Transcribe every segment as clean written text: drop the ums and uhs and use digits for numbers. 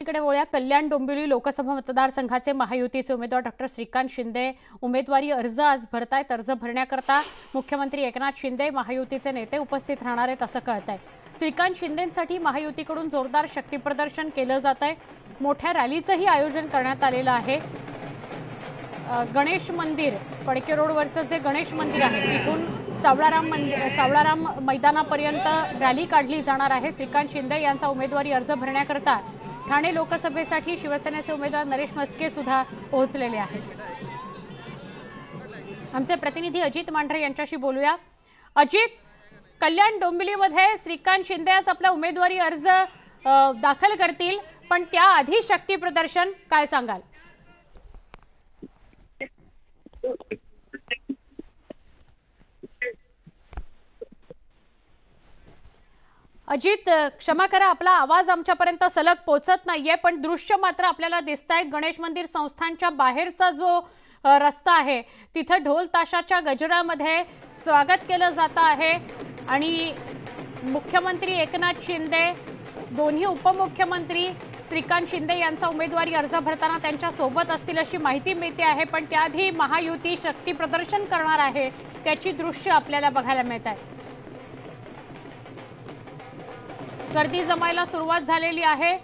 कडे वळूया। कल्याण डोंबिवली लोकसभा मतदारसंघाचे महायुतीचे उमेदवार डॉक्टर श्रीकांत शिंदे उमेदवारी अर्ज आज भरतायत। अर्ज भरण्याकरता मुख्यमंत्री एकनाथ शिंदे महायुतीचे नेते उपस्थित राहणार आहेत असं कळतंय। श्रीकांत शिंदेंसाठी महायुतीकडून जोरदार शक्तीप्रदर्शन केलं जातंय। मोठ्या रॅलीचंही आयोजन करण्यात आलेलं आहे। गणेश मंदिर फडके रोडवरचं जे गणेश मंदिर आहे तिथून सावळाराम मैदानापर्यंत रॅली काढली जाणार आहे। श्रीकांत शिंदे यांचा उमेदवारी अर्ज भरण्याकरता ठाणे लोकसभेसाठी शिवसेनेचे उमेदवार नरेश मस्के सुद्धा पोहोचलेले आहेत। आमचे प्रतिनिधी अजित मांढरे यांच्याशी बोलूया। अजित, कल्याण डोंबिवलीमध्ये श्रीकांत शिंदे आज आपला उमेदवारी अर्ज दाखल करतील, पण त्याआधी शक्ती प्रदर्शन काय सांगाल? अजित, क्षमा करा, आपला आवाज आमच्यापर्यंत सलग पोहोचत नाहीये, पण दृश्य मात्र आपल्याला दिसतंय। गणेश मंदिर संस्थानच्या बाहेरचा जो रस्ता आहे तिथे ढोल ताशाच्या गजरामध्ये स्वागत केलं जात आहे आणि मुख्यमंत्री एकनाथ शिंदे, दोन्ही उपमुख्यमंत्री श्रीकांत शिंदे यांचा उमेदवारी अर्ज भरताना त्यांच्या सोबत असतील अशी माहिती मिळते आहे। पण त्याआधी महायुती शक्ती प्रदर्शन करणार आहे, त्याची दृश्य आपल्याला बघायला मिळत आहे। गर्दी जमायला सुरुवात झालेली आहे।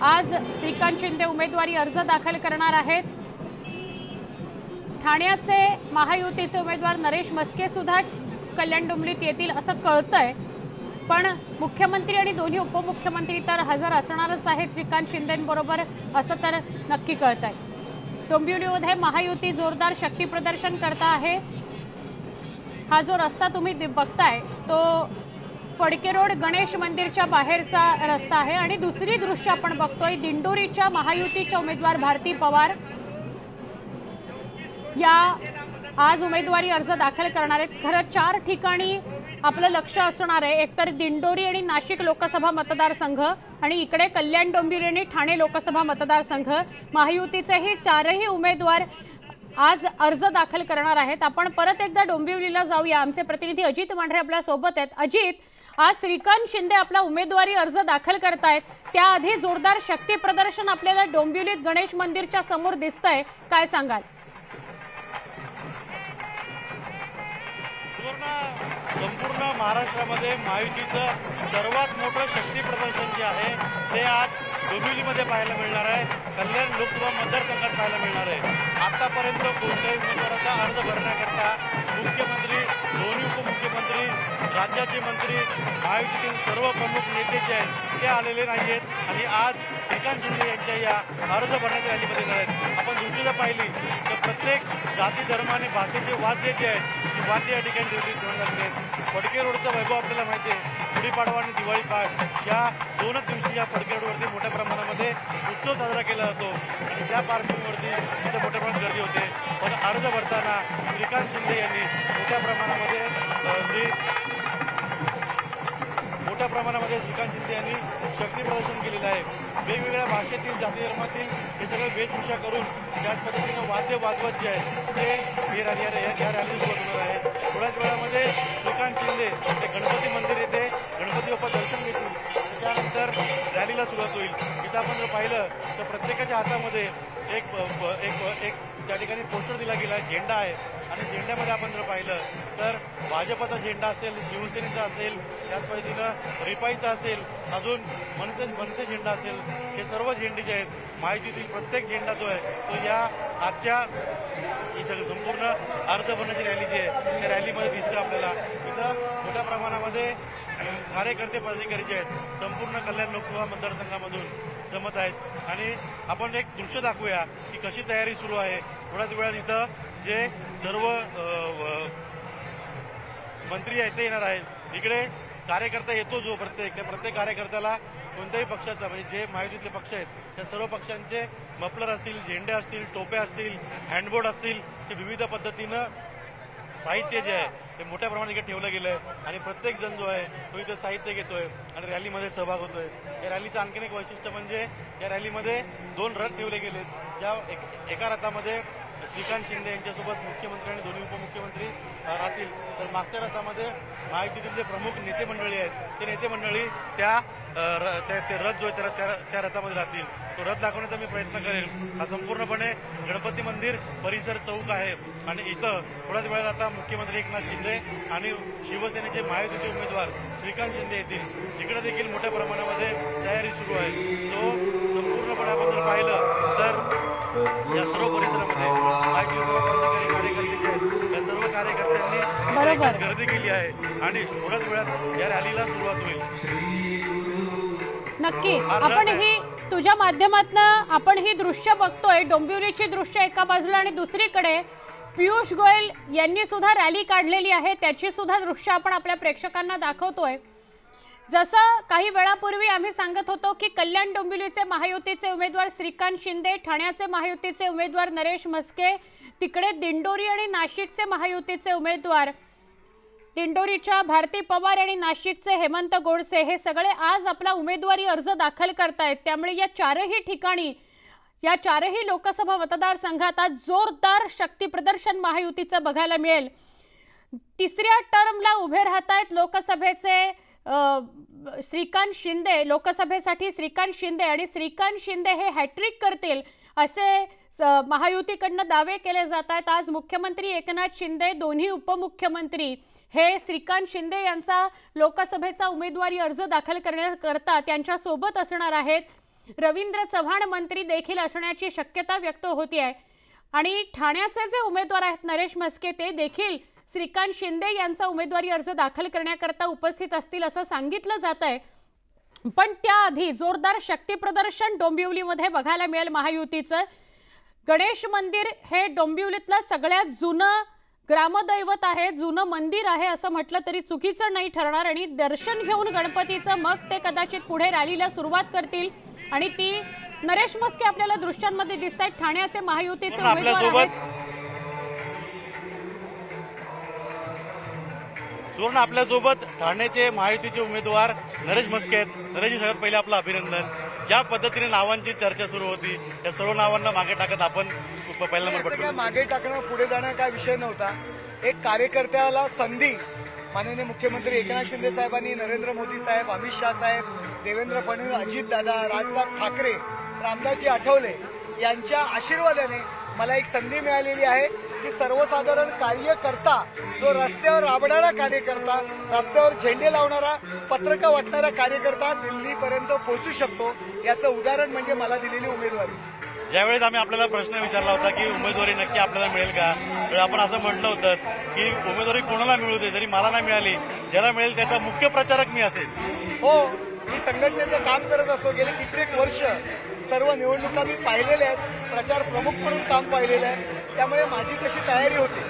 आज श्रीकांत शिंदे उमेदवारी अर्ज दाखल करणार आहेत। ठाण्याचे महायुतीचे उमेदवार नरेश मस्के सुद्धा कल्याण डोंबिवलीत येतील असं कळतंय, पण मुख्यमंत्री आणि दोन्ही उपमुख्यमंत्री तर हजर असणारच आहेत श्रीकांत शिंदेंबरोबर असं तर नक्की कळतंय। डोंबिवलीमध्ये महायुती जोरदार शक्ती प्रदर्शन करता आहे। हा जो रस्ता तुम्ही बघताय तो फडके रोड गणेश मंदिरच्या बाहेरचा रस्ता आहे आणि दुसरी दृश्य आपण बघतोय दिंडोरीच्या महायुतीच्या उमेदवार भारती पवार या आज उमेदवारी अर्ज दाखल करणार आहेत। खरं 4 ठिकाणी आपलं लक्ष असणार आहे, एकतर दिंडोरी आणि नाशिक लोकसभा मतदारसंघ आणि इकडे कल्याण डोंबिवली आणि ठाणे लोकसभा मतदारसंघ। महायुतीचेही 4ही उमेदवार आज अर्ज दाखल करणार आहेत। आपण परत एकदा डोंबिवलीला जाऊया। आमचे प्रतिनिधी अजित मांढरे आपल्या सोबत आहेत। अजित, आज श्रीकांत शिंदे आपला उमेदवारी अर्ज दाखल करतायत, त्याआधी जोरदार शक्ती प्रदर्शन आपल्याला डोंबिवलीत गणेश मंदिरच्या समोर दिसतंय, काय सांगाल? संपूर्ण महाराष्ट्रामध्ये महायुतीचं सर्वात मोठं शक्ती प्रदर्शन जे आहे ते आज डोंबिवलीमध्ये पाहायला मिळणार आहे। कल्याण लोकसभा मतदारसंघात पाहायला मिळणार आहे। आतापर्यंत कोणत्याही उमेदवाराचा अर्ज भरण्याकरता मुख्यमंत्री, दोन्ही उपमुख्यमंत्री, राज्याचे मंत्री, महायुतीतील सर्व प्रमुख नेते जे आहेत ते आलेले नाही आहेत आणि आज श्रीकांत शिंदे यांच्या या अर्ज भरण्याच्या रॅलीमध्ये येणार आहेत। आपण दृश्य पाहिली तर प्रत्येक जाती धर्म आणि भाषेचे वाद्य जे आहेत ती वाद्य या ठिकाणी ठेवून लागले आहेत। फडके रोडचा वैभव आपल्याला माहिती आहे। गुढीपाडवा आणि दिवाळी पहाट या 2च दिवशी या फडके रोडवरती मोठ्या प्रमाणामध्ये उत्सव साजरा केला जातो आणि त्या पार्श्वभूमीवरती इथे मोठ्या प्रमाणात गर्दी होते। पण अर्ज भरताना श्रीकांत शिंदे यांनी मोठ्या प्रमाणामध्ये श्रीकांत शिंदे यांनी शक्ती प्रदर्शन केलेलं आहे। वेगवेगळ्या भाषेतील, जाती धर्मातील हे सगळे वेशभूषा करून त्याच पद्धतीनं वाद्य वाजवत जे आहे ते या रॅली सुरुवात होणार आहे। थोड्याच वेळामध्ये श्रीकांत शिंदे ते गणपती मंदिर येथे गणपती बाप्पा दर्शन घेतील, त्यानंतर रॅलीला सुरुवात होईल। इथं आपण जर पाहिलं तर प्रत्येकाच्या हातामध्ये एक त्या ठिकाणी पोस्टर दिला गेला आहे, झेंडा आहे आणि झेंड्यामध्ये आपण जर पाहिलं तर भाजपचा झेंडा असेल, शिवसेनेचा असेल, त्याच पद्धतीनं रिपाईचा असेल, अजून मनसे झेंडा असेल, हे सर्व झेंडे जे आहेत महायुतीतील प्रत्येक झेंडा जो आहे तो या आजच्या ही सगळी संपूर्ण अर्ज भरण्याची रॅली जी आहे त्या रॅलीमध्ये दिसतं आपल्याला। इथं मोठ्या प्रमाणामध्ये कार्यकर्ते, पदाधिकारी जे आहेत संपूर्ण कल्याण लोकसभा मतदारसंघामधून जमत आहेत आणि आपण एक दृश्य दाखवूया की कशी तयारी सुरू आहे। थोड्याच वेळात इथं जे सर्व मंत्री आहेत ते येणार आहेत। इकडे कार्यकर्ता येतो जो प्रत्येक कार्यकर्त्याला कोणत्याही पक्षाचा म्हणजे जे महायुतीतले पक्ष आहेत त्या सर्व पक्षांचे मफलर असतील, झेंडे असतील, टोप्या असतील, हँडबोर्ड असतील, हे विविध पद्धतीनं साहित्य जे आहे ते मोठ्या प्रमाणात इकडे ठेवलं गेलं आहे आणि प्रत्येक जण जो आहे तो इथं साहित्य घेतोय आणि रॅलीमध्ये सहभाग होतोय। या रॅलीचं आणखीन एक वैशिष्ट्य म्हणजे या रॅलीमध्ये 2 रथ ठेवले गेलेत, ज्या एका रथामध्ये श्रीकांत शिंदे यांच्यासोबत मुख्यमंत्री आणि दोन्ही उपमुख्यमंत्री राहतील। तर मागच्या रथामध्ये महायुतीतील जे प्रमुख नेते मंडळी आहेत ते नेते मंडळी ते रथ जो आहे त्या रथामध्ये राहतील। तो रथ दाखवण्याचा मी प्रयत्न करेल। हा संपूर्णपणे गणपती मंदिर परिसर चौक आहे आणि इथं थोड्याच वेळात आता मुख्यमंत्री एकनाथ शिंदे आणि शिवसेनेचे महायुतीचे उमेदवार श्रीकांत शिंदे येतील। इकडे देखील मोठ्या प्रमाणामध्ये तयारी सुरू आहे। तो संपूर्णपणे आपण जर पाहिलं तर या सर्व परिसरामध्ये महायुतीचे सर्व पदाधिकारी कार्यकर्ते जे आहेत या सर्व कार्यकर्त्यांनी गर्दी केली आहे आणि थोड्याच वेळात या रॅलीला सुरुवात होईल। नक्की आपण ही तुझ्या माध्यमातून आपण ही दृश्य बघतोय, डोंबिवलीची दृश्य एका बाजूला आणि दुसरीकडे पियुष गोयल यांनी सुद्धा रॅली काढलेली आहे, त्याची सुद्धा दृश्य आपण आपल्या प्रेक्षकांना दाखवतोय। जसं काही वेळापूर्वी आम्ही सांगत होतो की कल्याण डोंबिवलीचे महायुतीचे उमेदवार श्रीकांत शिंदे, ठाण्याचे महायुतीचे उमेदवार नरेश म्हस्के, तिकडे दिंडोरी आणि नाशिकचे महायुतीचे उमेदवार दिंडोरीच्या भारती पवार आणि नाशिकचे हेमंत गोडसे हे सगळे आज आपला उमेदवारी अर्ज दाखल करतायत। त्यामुळे या चारही ठिकाणी या चारही लोकसभा मतदारसंघात आज जोरदार शक्ती प्रदर्शन महायुतीचं बघायला मिळेल। तिसऱ्या टर्मला उभे राहतायत लोकसभेचे श्रीकांत शिंदे, लोकसभेसाठी श्रीकांत शिंदे आणि श्रीकांत शिंदे हे हॅट्रिक करतील असे महायुतीकडनं दावे केले जात आहेत। आज मुख्यमंत्री एकनाथ शिंदे, दोन्ही उपमुख्यमंत्री हे श्रीकांत शिंदे यांचा लोकसभेचा उमेदवारी अर्ज दाखल करण्याकरता त्यांच्या सोबत असणार आहेत। रवींद्र चव्हाण मंत्री देखील असण्याची शक्यता व्यक्त होती आहे आणि ठाण्याचे जे उमेदवार आहेत नरेश म्हस्के ते देखील श्रीकांत शिंदे यांचा उमेदवारी अर्ज दाखल करण्याकरता उपस्थित असतील असं सांगितलं जात आहे। पण त्याआधी जोरदार शक्ती प्रदर्शन डोंबिवलीमध्ये बघायला मिळेल महायुतीचं। गणेश मंदिर हे डोंबिवलीतलं सगळ्यात जुनं ग्रामदैवत आहे, जुनं मंदिर आहे असं म्हटलं तरी चुकीचं नाही ठरणार आणि दर्शन घेऊन गणपतीचं मग ते कदाचित पुढे रॅलीला सुरुवात करतील आणि ती नरेश म्हस्के आपल्याला दृश्यांमध्ये दिसत आहेत, ठाण्याचे महायुतीचे उमेदवार आहेत। सुवर्ण आपल्यासोबत ठाण्याचे महायुतीचे उमेदवार नरेश म्हस्के आहेत। नरेशजी सगळ्यात पहिले आपलं अभिनंदन। ज्या पद्धतीने नावांची चर्चा सुरू होती त्या सर्व नावांना मागे टाकत आपण पहिला नंबर पटकवला। मागे टाकणं पुढे जाणं काय विषय नव्हता। एक कार्यकर्त्याला संधी माननीय मुख्यमंत्री एकनाथ शिंदे साहेबांनी, नरेंद्र मोदी साहेब, अमित शाह साहेब, देवेंद्र फडणवीस, अजित दादा, राजसाहेब ठाकरे, रामदासजी आठवले यांच्या आशीर्वादाने मला एक संधी मिळालेली आहे की सर्वसाधारण कार्यकर्ता, जो रस्त्यावर राबणारा कार्यकर्ता, रस्त्यावर झेंडे लावणारा, पत्रकं वाटणारा कार्यकर्ता दिल्लीपर्यंत पोहोचू शकतो। याचं उदाहरण म्हणजे मला दिलेली उमेदवारी। ज्यावेळेस आम्ही आपल्याला प्रश्न विचारला होता की उमेदवारी नक्की आपल्याला मिळेल का, तर आपण असं म्हटलं होतं की उमेदवारी कोणाला मिळू दे, जरी मला नाही मिळाली, ज्याला मिळेल त्याचा मुख्य प्रचारक मी असेल। हो, मी संघटनेचं काम करत असतो। गेले कित्येक वर्ष सर्व निवडणुका मी पाहिलेल्या आहेत, प्रचार प्रमुख म्हणून काम पाहिलेलं आहे, त्यामुळे माझी तशी तयारी होती।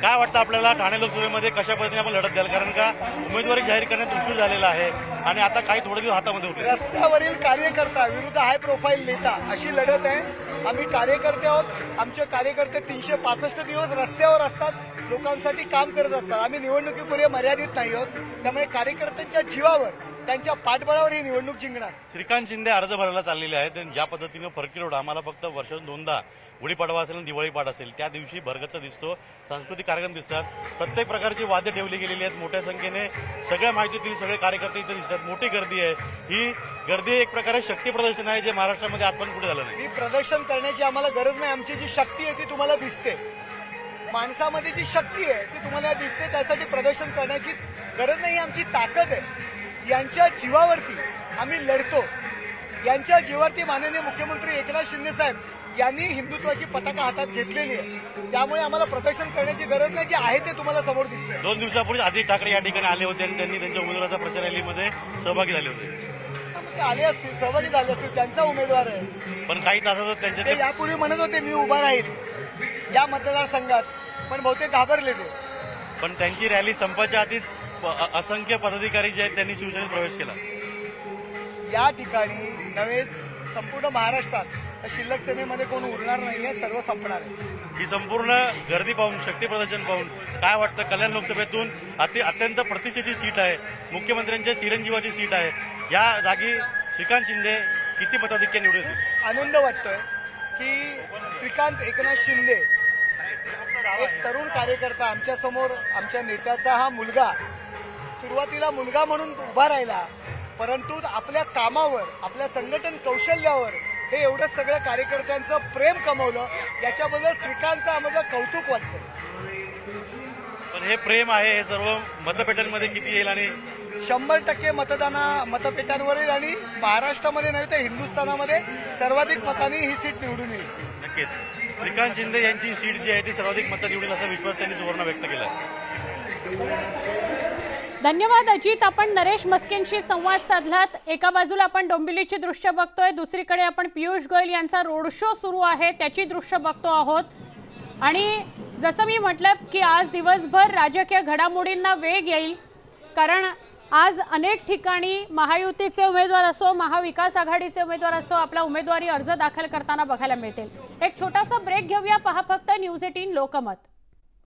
काय वाटतं आपल्याला ठाणे लोकसभेमध्ये कशा पद्धतीने आपण लढत द्याल, कारण का उमेदवारी जाहीर करण्यात उशीर झालेला आहे आणि आता काही थोडे दिवस हातामध्ये होते। रस्त्यावरील कार्यकर्ता विरुद्ध हाय प्रोफाईल नेता अशी लढत आहे। आम्ही कार्यकर्ते आहोत, आमचे कार्यकर्ते 365 दिवस रस्त्यावर असतात, लोकांसाठी काम करत असतात। आम्ही निवडणुकीपुढे मर्यादित नाही आहोत, त्यामुळे कार्यकर्त्यांच्या जीवावर, त्यांच्या पाठबळावर ही निवडणूक जिंकणार। श्रीकांत शिंदे अर्ज भरायला चाललेले आहेत। ज्या पद्धतीनं फरकी रोड आम्हाला फक्त वर्षातून दोनदा गुढीपाडवा असेल आणि दिवाळी पाठ असेल त्या दिवशी भरगच्च दिसतो, सांस्कृतिक कार्यक्रम दिसतात, प्रत्येक प्रकारची वाद्य ठेवली गेलेली आहेत। मोठ्या संख्येने सगळ्या माहितीतील सगळे कार्यकर्ते इथे दिसतात, मोठी गर्दी आहे। ही गर्दी एक प्रकारे शक्ती प्रदर्शन आहे जे महाराष्ट्रामध्ये आजपर्यंत कुठे झालं नाही। ही प्रदर्शन करण्याची आम्हाला गरज नाही, आमची जी शक्ती आहे ती तुम्हाला दिसते। माणसामध्ये जी शक्ती आहे ती तुम्हाला दिसते, त्यासाठी प्रदर्शन करण्याची गरज नाही, आमची ताकद आहे। यांच्या जीवावरती आम्ही लढतो। यांच्या जीवावरती माननीय मुख्यमंत्री एकनाथ शिंदे साहेब यांनी हिंदुत्वाची पताका हातात घेतलेली आहे, त्यामुळे आम्हाला प्रदर्शन करण्याची गरज नाही, जे आहे ते तुम्हाला समोर दिसते। 2 दिवसापूर्वी आदित्य ठाकरे या ठिकाणी आले होते आणि त्यांनी त्यांच्या उमेदवाराच्या प्रचार रॅलीमध्ये सहभागी झाले होते। ते आले असतील, सहभागी झाले असतील, त्यांचा उमेदवार आहे। पण काही तासातच त्यांचे ते यापूर्वी म्हणत होते मी उभा राहील या मतदारसंघात, पण बहुतेक घाबरले ते। पण त्यांची रॅली संपाच्या आधीच असंख्य पदाधिकारी जे आहेत त्यांनी शिवसेनेत प्रवेश केला। या ठिकाणी नव्हे संपूर्ण महाराष्ट्रात शिल्लक सेनेमध्ये कोण उरणार नाहीये, सर्व संपणार आहे। ही संपूर्ण गर्दी पाहून, शक्ती प्रदर्शन पाहून काय वाटतं? कल्याण लोकसभेतून अत्यंत प्रतिष्ठेची सीट आहे, मुख्यमंत्र्यांच्या चिरंजीवाची सीट आहे, या जागी श्रीकांत शिंदे किती मताधिक्य निवडून येतील? आनंद वाटतोय की श्रीकांत एकनाथ शिंदे एक तरुण कार्यकर्ता आमच्या समोर, आमच्या नेत्याचा हा मुलगा सुरुवातीला मुलगा म्हणून उभा राहिला, परंतु आपल्या कामावर, आपल्या संघटन कौशल्यावर हे एवढं सगळं कार्यकर्त्यांचं प्रेम कमवलं, याच्याबद्दल श्रीकांतचं आम्हाला कौतुक वाटतं. पण हे प्रेम आहे हे सर्व मतपेट्यांमध्ये किती येईल आणि 100% मतपेटांवरील आणि महाराष्ट्रामध्ये नव्हे तर हिंदुस्थानामध्ये सर्वाधिक मतांनी ही सीट निवडून येईल. नक्कीच श्रीकांत शिंदे यांची सीट जी आहे ती सर्वाधिक मतं निवडेल असा विश्वास त्यांनी सुवर्ण व्यक्त केला. धन्यवाद अजित. आपण नरेश मस्केंशी संवाद साधलात. एका बाजूला आपण डोंबिवलीची दृश्य बघतोय, दुसरीकडे आपण पियुष गोयल यांचा रोड शो सुरू आहे त्याची दृश्य बघतो आहोत. आणि जसं मी म्हटलं की आज दिवसभर राजकीय घडामोडींना वेग येईल, कारण आज अनेक ठिकाणी महायुतीचे उमेदवार असो, महाविकास आघाडीचे उमेदवार असो, आपला उमेदवारी अर्ज दाखल करताना बघायला मिळतील. एक छोटासा ब्रेक घेऊया. पहा फक्त न्यूज 18 लोकमत.